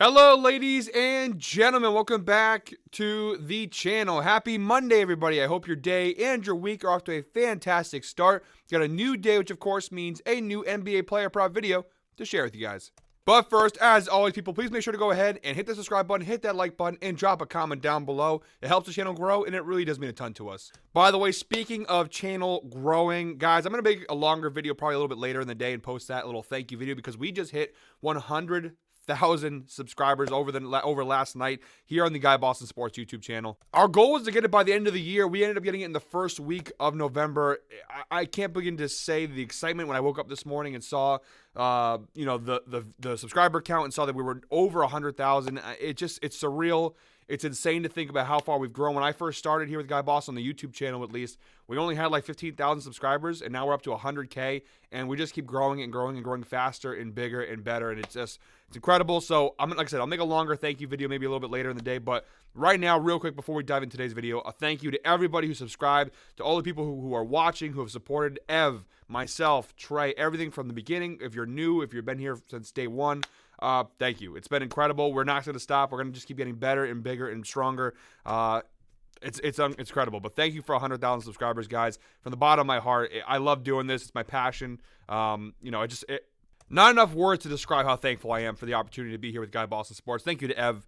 Hello, ladies and gentlemen. Welcome back to the channel. Happy Monday, everybody. I hope your day and your week are off to a fantastic start. Got a new day, which of course means a new NBA player prop video to share with you guys. But first, as always, people, please make sure to go ahead and hit the subscribe button, hit that like button, and drop a comment down below. It helps the channel grow, and it really does mean a ton to us. By the way, speaking of channel growing, guys, I'm going to make a longer video probably a little bit later in the day and post that little thank you video because we just hit 100,000 subscribers over last night here on the Guy Boston Sports YouTube channel. Our goal was to get it by the end of the year. We ended up getting it in the first week of November. I can't begin to say the excitement when I woke up this morning and saw the subscriber count and saw that we were over 100,000. It's surreal. It's insane to think about how far we've grown. When I first started here with Guy Boss on the YouTube channel, at least, we only had like 15,000 subscribers, and now we're up to 100K, and we just keep growing and growing and growing faster and bigger and better, and it's incredible. So, like I said, I'll make a longer thank you video maybe a little bit later in the day, but right now, real quick, before we dive into today's video, a thank you to everybody who subscribed, to all the people who are watching, who have supported Ev, myself, Trey, everything from the beginning. If you're new, if you've been here since day one, thank you. It's been incredible. We're not going to stop. We're going to just keep getting better and bigger and stronger. It's incredible. But thank you for 100,000 subscribers, guys. From the bottom of my heart, I love doing this. It's my passion. Not enough words to describe how thankful I am for the opportunity to be here with Guy Boston Sports. Thank you to Ev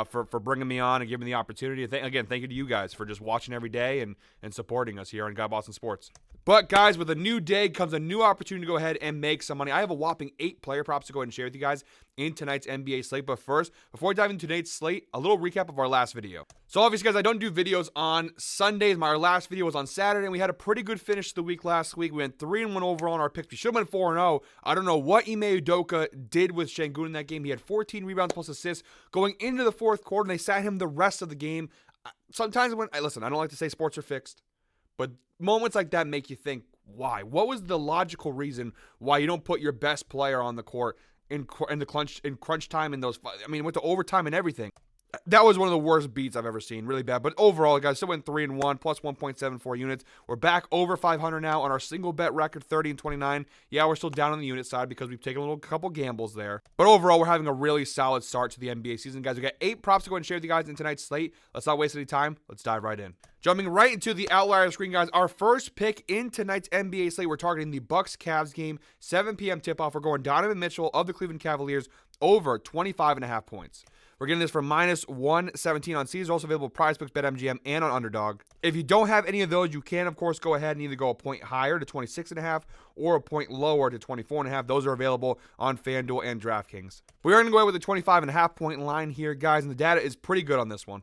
for bringing me on and giving me the opportunity. Again, thank you to you guys for just watching every day and supporting us here on Guy Boston Sports. But, guys, with a new day comes a new opportunity to go ahead and make some money. I have a whopping 8 player props to go ahead and share with you guys in tonight's NBA slate. But first, before I dive into tonight's slate, a little recap of our last video. So, obviously, guys, I don't do videos on Sundays. Our last video was on Saturday, and we had a pretty good finish to the week last week. We went 3-1 overall on our picks. We should have been 4-0. I don't know what Ime Udoka did with Şengün in that game. He had 14 rebounds plus assists going into the fourth quarter, and they sat him the rest of the game. Sometimes I don't like to say sports are fixed, but moments like that make you think, why? What was the logical reason why you don't put your best player on the court in crunch time in those? I mean, went to overtime and everything. That was one of the worst beats I've ever seen. Really bad. But overall, guys, still went 3-1 plus 1.74 units. We're back over 500 now on our single bet record, 30-29. Yeah, we're still down on the unit side because we've taken a couple gambles there. But overall, we're having a really solid start to the NBA season, guys. We got 8 props to go ahead and share with you guys in tonight's slate. Let's not waste any time. Let's dive right in. Jumping right into the outlier screen, guys. Our first pick in tonight's NBA slate, we're targeting the Bucks-Cavs game, 7 p.m. tip-off. We're going Donovan Mitchell of the Cleveland Cavaliers over 25.5 points. We're getting this for minus 117 on Caesars. Also available PrizePicks, BetMGM, and on Underdog. If you don't have any of those, you can, of course, go ahead and either go a point higher to 26.5 or a point lower to 24.5. Those are available on FanDuel and DraftKings. We are going to go with the 25.5 point line here, guys, and the data is pretty good on this one.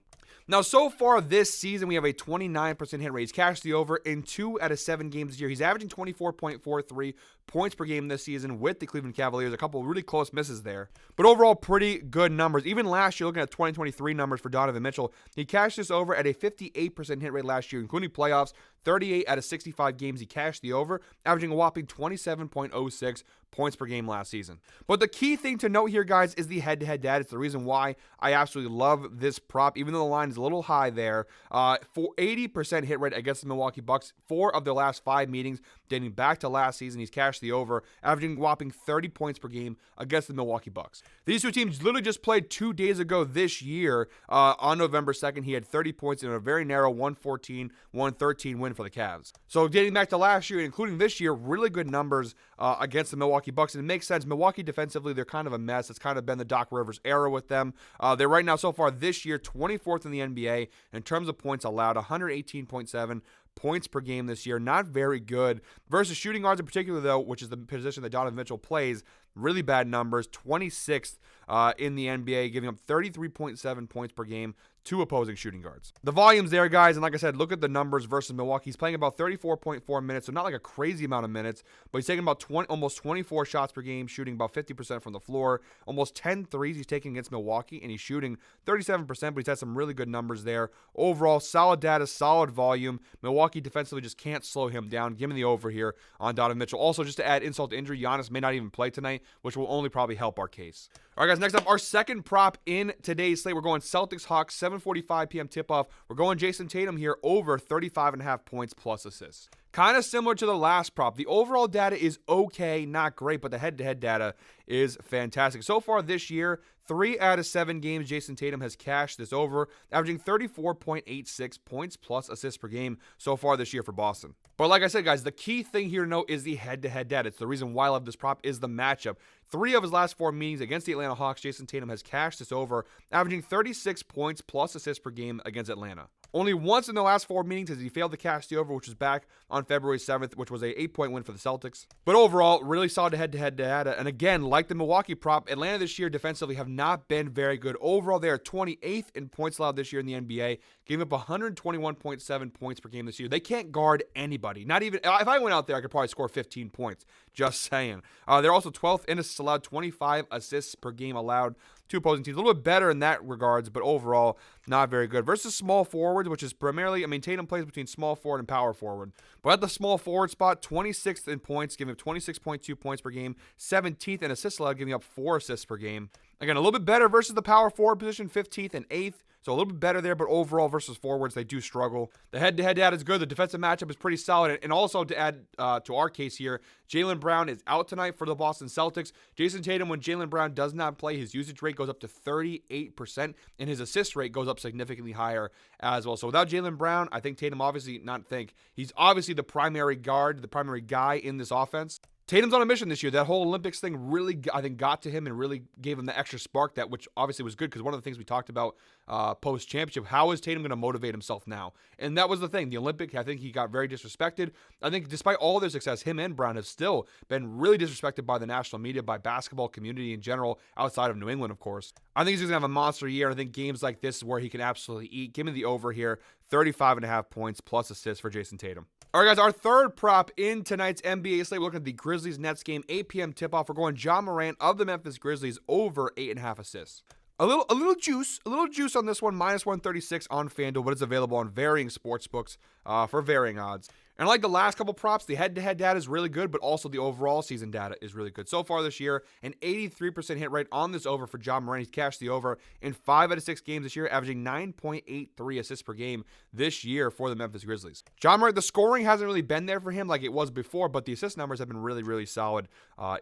Now, so far this season, we have a 29% hit rate. He's cashed the over in 2 out of 7 games this year. He's averaging 24.43 points per game this season with the Cleveland Cavaliers. A couple of really close misses there. But overall, pretty good numbers. Even last year, looking at 2023 numbers for Donovan Mitchell, he cashed this over at a 58% hit rate last year, including playoffs. 38 out of 65 games he cashed the over, averaging a whopping 27.06 points per game last season. But the key thing to note here, guys, is the head-to-head data. It's the reason why I absolutely love this prop, even though the line is a little high there. For 80% hit rate against the Milwaukee Bucks, 4 of their last 5 meetings dating back to last season, he's cashed the over, averaging a whopping 30 points per game against the Milwaukee Bucks. These two teams literally just played 2 days ago this year. On November 2nd, he had 30 points in a very narrow 114-113 win for the Cavs. So dating back to last year, including this year, really good numbers against the Milwaukee Bucks. And it makes sense. Milwaukee defensively, they're kind of a mess. It's kind of been the Doc Rivers era with them. They're right now, so far this year, 24th in the NBA in terms of points allowed, 118.7 points per game this year. Not very good. Versus shooting guards in particular, though, which is the position that Donovan Mitchell plays, really bad numbers. 26th in the NBA, giving up 33.7 points per game to opposing shooting guards. The volume's there, guys, and like I said, look at the numbers versus Milwaukee. He's playing about 34.4 minutes, so not like a crazy amount of minutes, but he's taking about almost 24 shots per game, shooting about 50% from the floor, almost 10 threes he's taking against Milwaukee, and he's shooting 37%, but he's had some really good numbers there. Overall, solid data, solid volume. Milwaukee defensively just can't slow him down. Give me the over here on Donovan Mitchell. Also, just to add insult to injury, Giannis may not even play tonight, which will only probably help our case. All right, guys, next up, our second prop in today's slate. We're going Celtics-Hawks, 7:45 p.m. tip-off. We're going Jason Tatum here over 35.5 points plus assists. Kind of similar to the last prop. The overall data is okay, not great, but the head-to-head data is fantastic. So far this year, 3 out of 7 games, Jason Tatum has cashed this over, averaging 34.86 points plus assists per game so far this year for Boston. But like I said, guys, the key thing here to note is the head-to-head data. It's the reason why I love this prop is the matchup. 3 of his last 4 meetings against the Atlanta Hawks, Jason Tatum has cashed this over, averaging 36 points plus assists per game against Atlanta. Only once in the last 4 meetings has he failed to cash the over, which was back on February 7th, which was a 8-point win for the Celtics. But overall, really solid head-to-head data. And again, like the Milwaukee prop, Atlanta this year defensively have not been very good. Overall, they are 28th in points allowed this year in the NBA, giving up 121.7 points per game this year. They can't guard anybody. Not even, if I went out there, I could probably score 15 points. Just saying. They're also 12th in assists allowed, 25 assists per game allowed to opposing teams. A little bit better in that regards, but overall, not very good. Versus small forwards, which is primarily, Tatum plays between small forward and power forward. But at the small forward spot, 26th in points, giving up 26.2 points per game, 17th in assists allowed, giving up 4 assists per game. Again, a little bit better versus the power forward position, 15th and 8th. So a little bit better there, but overall versus forwards, they do struggle. The head-to-head data is good. The defensive matchup is pretty solid. And also to add to our case here, Jaylen Brown is out tonight for the Boston Celtics. Jason Tatum, when Jaylen Brown does not play, his usage rate goes up to 38%, and his assist rate goes up significantly higher as well. So without Jaylen Brown, I think Tatum he's obviously the primary guard, the primary guy in this offense. Tatum's on a mission this year. That whole Olympics thing really, I think, got to him and really gave him the extra spark, which obviously was good because one of the things we talked about post-championship, how is Tatum going to motivate himself now? And that was the thing. The Olympic, I think he got very disrespected. I think despite all their success, him and Brown have still been really disrespected by the national media, by basketball community in general, outside of New England, of course. I think he's going to have a monster year. I think games like this is where he can absolutely eat. Give me the over here, 35.5 points plus assists for Jason Tatum. All right, guys, our third prop in tonight's NBA slate. We're looking at the Grizzlies-Nets game, 8 p.m. tip-off. We're going Ja Morant of the Memphis Grizzlies over 8.5 assists. A little juice on this one, minus 136 on FanDuel, but it's available on varying sportsbooks for varying odds. And like the last couple props, the head-to-head data is really good, but also the overall season data is really good. So far this year, an 83% hit rate on this over for Ja Morant. He's cashed the over in 5 out of 6 games this year, averaging 9.83 assists per game this year for the Memphis Grizzlies. Ja Morant, the scoring hasn't really been there for him like it was before, but the assist numbers have been really, really solid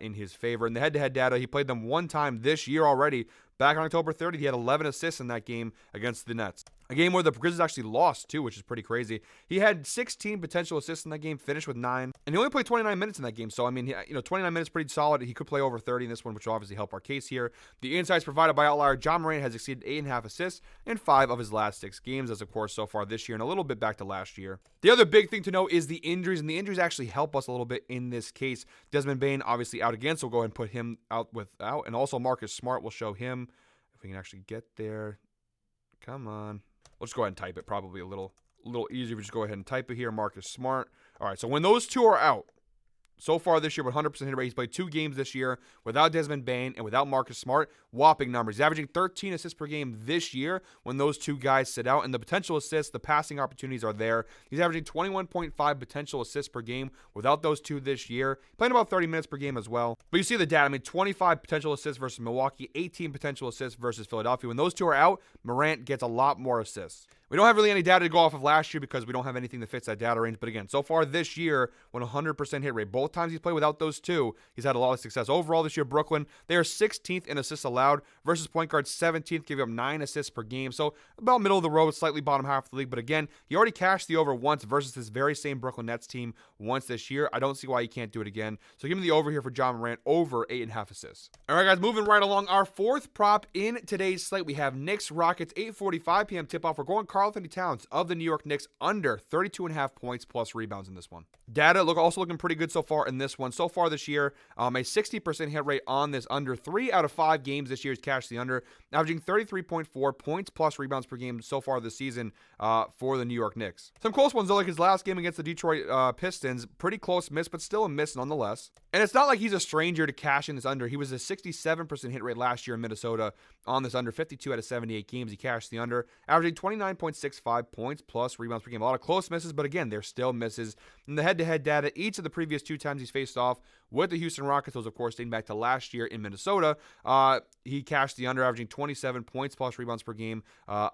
in his favor. And the head-to-head data, he played them one time this year already. Back on October 30th, he had 11 assists in that game against the Nets. A game where the Grizzlies actually lost, too, which is pretty crazy. He had 16 potential assists in that game, finished with 9. And he only played 29 minutes in that game. So, 29 minutes pretty solid. He could play over 30 in this one, which will obviously help our case here. The insights provided by Outlier, Ja Morant has exceeded 8.5 assists in 5 of his last 6 games, as of course so far this year, and a little bit back to last year. The other big thing to note is the injuries, and the injuries actually help us a little bit in this case. Desmond Bane, obviously out again, so we'll go ahead and put him out without. And also Marcus Smart will show him. If we can actually get there. Come on. We'll just go ahead and type it. Probably a little easier. We just go ahead and type it here. Marcus Smart. All right, so when those two are out, so far this year with 100% hit rate, he's played 2 games this year without Desmond Bane and without Marcus Smart. Whopping numbers. He's averaging 13 assists per game this year when those two guys sit out. And the potential assists, the passing opportunities are there. He's averaging 21.5 potential assists per game without those two this year. Playing about 30 minutes per game as well. But you see the data. 25 potential assists versus Milwaukee, 18 potential assists versus Philadelphia. When those two are out, Morant gets a lot more assists. We don't have really any data to go off of last year because we don't have anything that fits that data range. But again, so far this year, when 100% hit rate, both times he's played without those two, he's had a lot of success. Overall this year, Brooklyn, they are 16th in assists allowed versus point guard 17th, giving up 9 assists per game. So about middle of the road, slightly bottom half of the league. But again, he already cashed the over once versus this very same Brooklyn Nets team once this year. I don't see why he can't do it again. So give me the over here for Ja Morant, over 8.5 assists. All right, guys, moving right along. Our fourth prop in today's slate, we have Knicks Rockets, 8:45 p.m. tip-off. We're going Karl-Anthony Towns of the New York Knicks under 32.5 points plus rebounds in this one. Data also looking pretty good so far in this one. So far this year, a 60% hit rate on this under. 3 out of 5 games this year has cashed the under, averaging 33.4 points plus rebounds per game so far this season for the New York Knicks. Some close ones, though, like his last game against the Detroit Pistons. Pretty close miss, but still a miss nonetheless. And it's not like he's a stranger to cashing this under. He was a 67% hit rate last year in Minnesota on this under. 52 out of 78 games he cashed the under, averaging 29.6 1.65 points plus rebounds per game. A lot of close misses, but again, they're still misses. In the head-to-head data, each of the previous 2 times he's faced off with the Houston Rockets, those of course dating back to last year in Minnesota, he cashed the under, averaging 27 points plus rebounds per game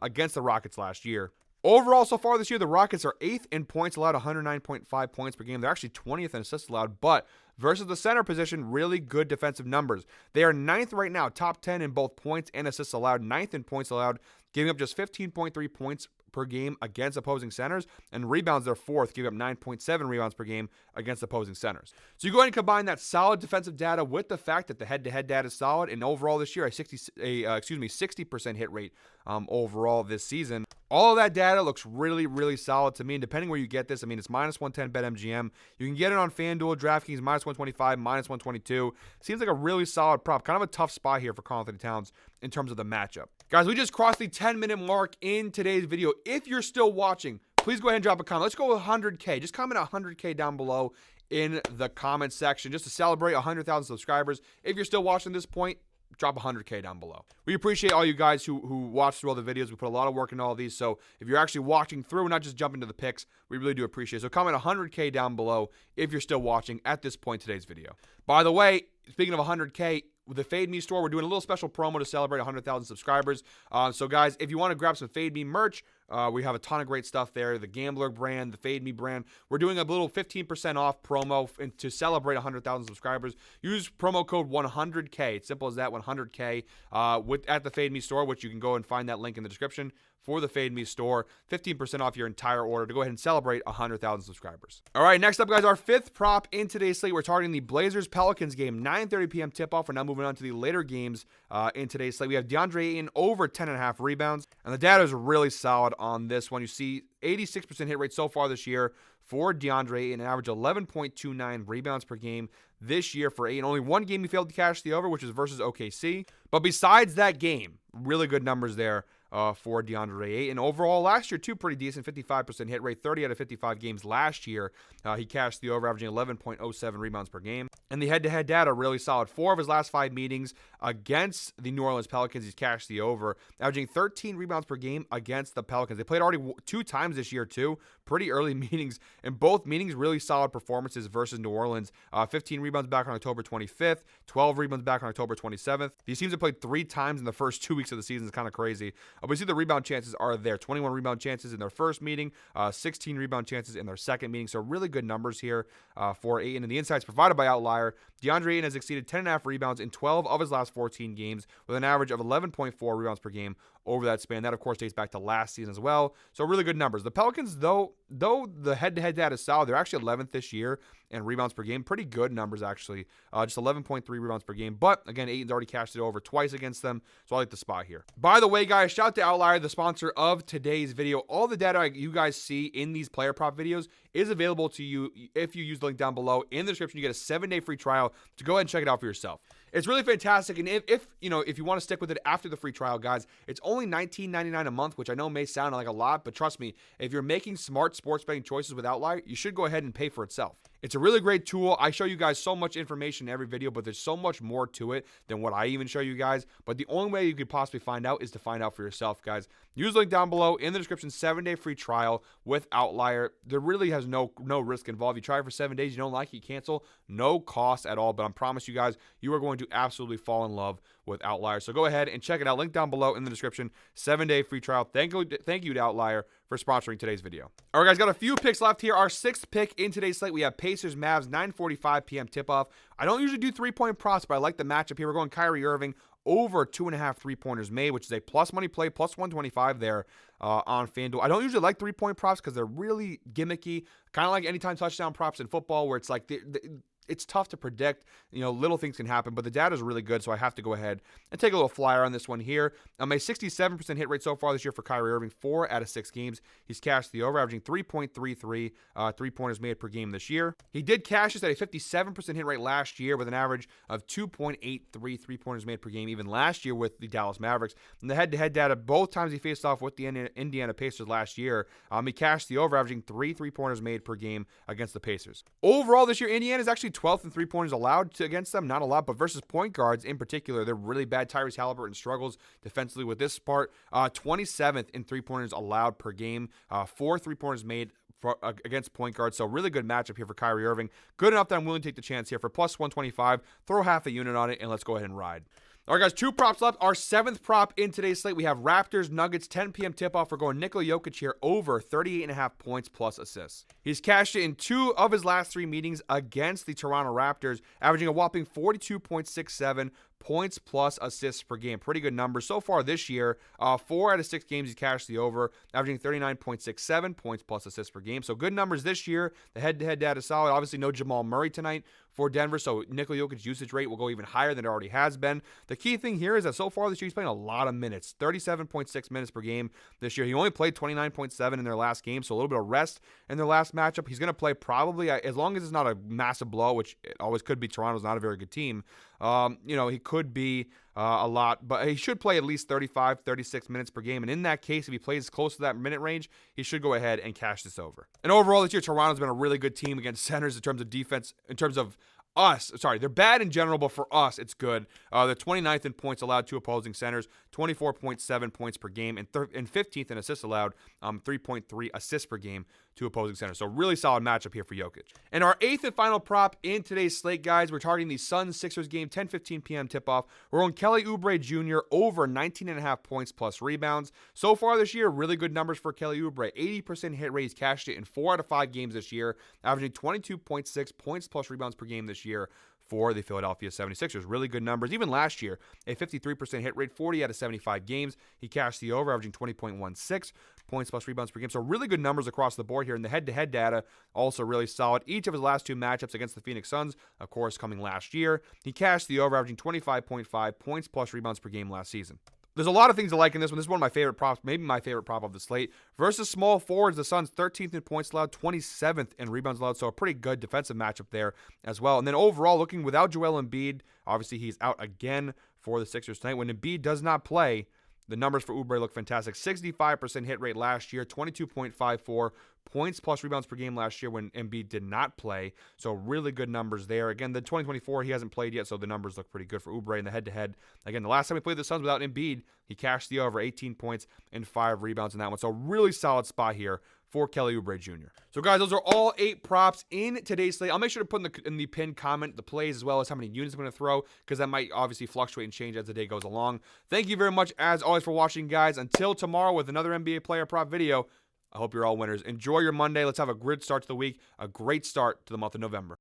against the Rockets last year. Overall, so far this year, the Rockets are 8th in points allowed, 109.5 points per game. They're actually 20th in assists allowed, but versus the center position, really good defensive numbers. They are 9th right now, top 10 in both points and assists allowed, 9th in points allowed, giving up just 15.3 points per game against opposing centers, and rebounds they're 4th, giving up 9.7 rebounds per game against opposing centers. So you go ahead and combine that solid defensive data with the fact that the head-to-head data is solid, and overall this year, a 60% hit rate overall this season. All of that data looks really, really solid to me. And depending where you get this, I mean, it's minus 110 BetMGM. You can get it on FanDuel, DraftKings, minus 125, minus 122. Seems like a really solid prop. Kind of a tough spot here for Karl-Anthony Towns in terms of the matchup. Guys, we just crossed the 10-minute mark in today's video. If you're still watching, please go ahead and drop a comment. Let's go with 100K. Just comment 100K down below in the comment section just to celebrate 100,000 subscribers. If you're still watching at this point, drop 100K down below. We appreciate all you guys who watch through all the videos. We put a lot of work into all these, so if you're actually watching through, not just jumping to the picks, we really do appreciate it. So comment 100K down below if you're still watching at this point in today's video. By the way, speaking of 100K, with the Fade Me store, we're doing a little special promo to celebrate 100,000 subscribers. So guys, if you want to grab some Fade Me merch, we have a ton of great stuff there. The Gambler brand, the Fade Me brand. We're doing a little 15% off promo to celebrate 100,000 subscribers. Use promo code 100K. It's simple as that, 100K at the Fade Me store, which you can go and find that link in the description for the Fade Me store. 15% off your entire order to go ahead and celebrate 100,000 subscribers. All right, next up, guys, our 5th prop in today's slate. We're targeting the Blazers-Pelicans game, 9:30 p.m. tip-off. We're now moving on to the later games in today's slate. We have DeAndre Ayton over 10.5 rebounds, and the data is really solid on this one. You see 86% hit rate so far this year for DeAndre Ayton, an average 11.29 rebounds per game this year for Ayton. Only one game he failed to cash the over, which is versus OKC. But besides that game, really good numbers there for DeAndre Ayton. Overall, last year, too, pretty decent, 55% hit rate, 30 out of 55 games last year. He cashed the over, averaging 11.07 rebounds per game. And the head-to-head data, really solid. 4 of his last 5 meetings against the New Orleans Pelicans, he's cashed the over, averaging 13 rebounds per game against the Pelicans. They played already 2 times this year, too. Pretty early meetings. In both meetings, really solid performances versus New Orleans. 15 rebounds back on October 25th, 12 rebounds back on October 27th. These teams have played 3 times in the first 2 weeks of the season. It's kind of crazy. But we see the rebound chances are there. 21 rebound chances in their first meeting, 16 rebound chances in their second meeting. So really good numbers here for Ayton. And the insights provided by Outlier, DeAndre Ayton has exceeded 10.5 rebounds in 12 of his last 14 games with an average of 11.4 rebounds per game over that span. That, of course, dates back to last season as well. So really good numbers. The Pelicans, though the head-to-head data is solid, they're actually 11th this year in rebounds per game. Pretty good numbers, actually. Just 11.3 rebounds per game. But, again, Ayton's already cashed it over twice against them, so I like the spot here. By the way, guys, shout out to Outlier, the sponsor of today's video. All the data you guys see in these player prop videos is available to you if you use the link down below. In the description, you get a 7-day free trial to go ahead and check it out for yourself. It's really fantastic, and if you want to stick with it after the free trial, guys, it's only $19.99 a month, which I know may sound like a lot, but trust me, if you're making smart sports betting choices with Outlier, you should go ahead and pay for itself. It's a really great tool. I show you guys so much information in every video, but there's so much more to it than what I even show you guys. But the only way you could possibly find out is to find out for yourself, guys. Use the link down below in the description. 7-day free trial with Outlier. There really has no risk involved. You try it for 7 days, you don't like it, you cancel. No cost at all. But I promise you guys, you are going to absolutely fall in love with Outlier. So go ahead and check it out. Link down below in the description. 7-day free trial. Thank you to Outlier for sponsoring today's video. All right, guys, got a few picks left here. Our 6th pick in today's slate, we have Pacers Mavs, 9:45 p.m. tip-off. I don't usually do 3-point props, but I like the matchup here. We're going Kyrie Irving over 2.5 3-pointers made, which is a plus money play, plus 125 there on FanDuel. I don't usually like 3-point props because they're really gimmicky, kind of like anytime touchdown props in football where it's like it's tough to predict. Little things can happen, but the data is really good, so I have to go ahead and take a little flyer on this one here. A 67% hit rate so far this year for Kyrie Irving, 4 out of 6 games. He's cashed the over, averaging 3.33 3-pointers made per game this year. He did cash this at a 57% hit rate last year with an average of 2.83 3-pointers made per game, even last year with the Dallas Mavericks. And the head-to-head data, both times he faced off with the Indiana Pacers last year, he cashed the over, averaging 3 3-pointers made per game against the Pacers. Overall this year, Indiana is actually actually 12th in three-pointers allowed against them. Not a lot, but versus point guards in particular, they're really bad. Tyrese Halliburton struggles defensively with this part. 27th in three-pointers allowed per game. 4 three-pointers made against point guards. So really good matchup here for Kyrie Irving. Good enough that I'm willing to take the chance here for plus 125. Throw half a unit on it, and let's go ahead and ride. All right, guys, 2 props left. Our 7th prop in today's slate, we have Raptors Nuggets 10 p.m. tip-off. We're going Nikola Jokic here over 38.5 points plus assists. He's cashed it in 2 of his last 3 meetings against the Toronto Raptors, averaging a whopping 42.67 points plus assists per game. Pretty good numbers so far this year. 4 out of 6 games he's cashed the over, averaging 39.67 points plus assists per game. So good numbers this year. The head-to-head data is solid. Obviously no Jamal Murray tonight for Denver, so Nikola Jokic's usage rate will go even higher than it already has been. The key thing here is that so far this year he's playing a lot of minutes, 37.6 minutes per game this year. He only played 29.7 in their last game, so a little bit of rest in their last matchup. He's going to play probably, as long as it's not a massive blow, which it always could be. Toronto's not a very good team. He could be a lot, but he should play at least 35, 36 minutes per game. And in that case, if he plays close to that minute range, he should go ahead and cash this over. And overall this year, Toronto's been a really good team against centers in terms of defense, in terms of us. Sorry, they're bad in general, but for us, it's good. They're 29th in points allowed to opposing centers, 24.7 points per game, and 15th in assists allowed, 3.3 assists per game to opposing centers. So really solid matchup here for Jokic. And our 8th and final prop in today's slate, guys, we're targeting the Suns-Sixers game, 10:15 p.m. tip-off. We're on Kelly Oubre Jr. over 19.5 points plus rebounds. So far this year, really good numbers for Kelly Oubre. 80% hit rate. He's cashed it in 4 out of 5 games this year, averaging 22.6 points plus rebounds per game this year for the Philadelphia 76ers. Really good numbers. Even last year, a 53% hit rate, 40 out of 75 games. He cashed the over, averaging 20.16 points plus rebounds per game. So really good numbers across the board here. And the head-to-head data, also really solid. Each of his last 2 matchups against the Phoenix Suns, of course, coming last year. He cashed the over, averaging 25.5 points plus rebounds per game last season. There's a lot of things to like in this one. This is one of my favorite props, maybe my favorite prop of the slate. Versus small forwards, the Suns 13th in points allowed, 27th in rebounds allowed, so a pretty good defensive matchup there as well. And then overall, looking without Joel Embiid, obviously he's out again for the Sixers tonight. When Embiid does not play, the numbers for Oubre look fantastic. 65% hit rate last year, 22.54 points plus rebounds per game last year when Embiid did not play. So really good numbers there. Again, the 2024, he hasn't played yet, so the numbers look pretty good for Oubre in the head-to-head. Again, the last time we played the Suns without Embiid, he cashed the over, 18 points and 5 rebounds in that one. So really solid spot here for Kelly Oubre Jr. So, guys, those are all 8 props in today's slate. I'll make sure to put in the pinned comment the plays as well as how many units I'm going to throw, because that might obviously fluctuate and change as the day goes along. Thank you very much, as always, for watching, guys. Until tomorrow with another NBA player prop video, I hope you're all winners. Enjoy your Monday. Let's have a good start to the week, a great start to the month of November.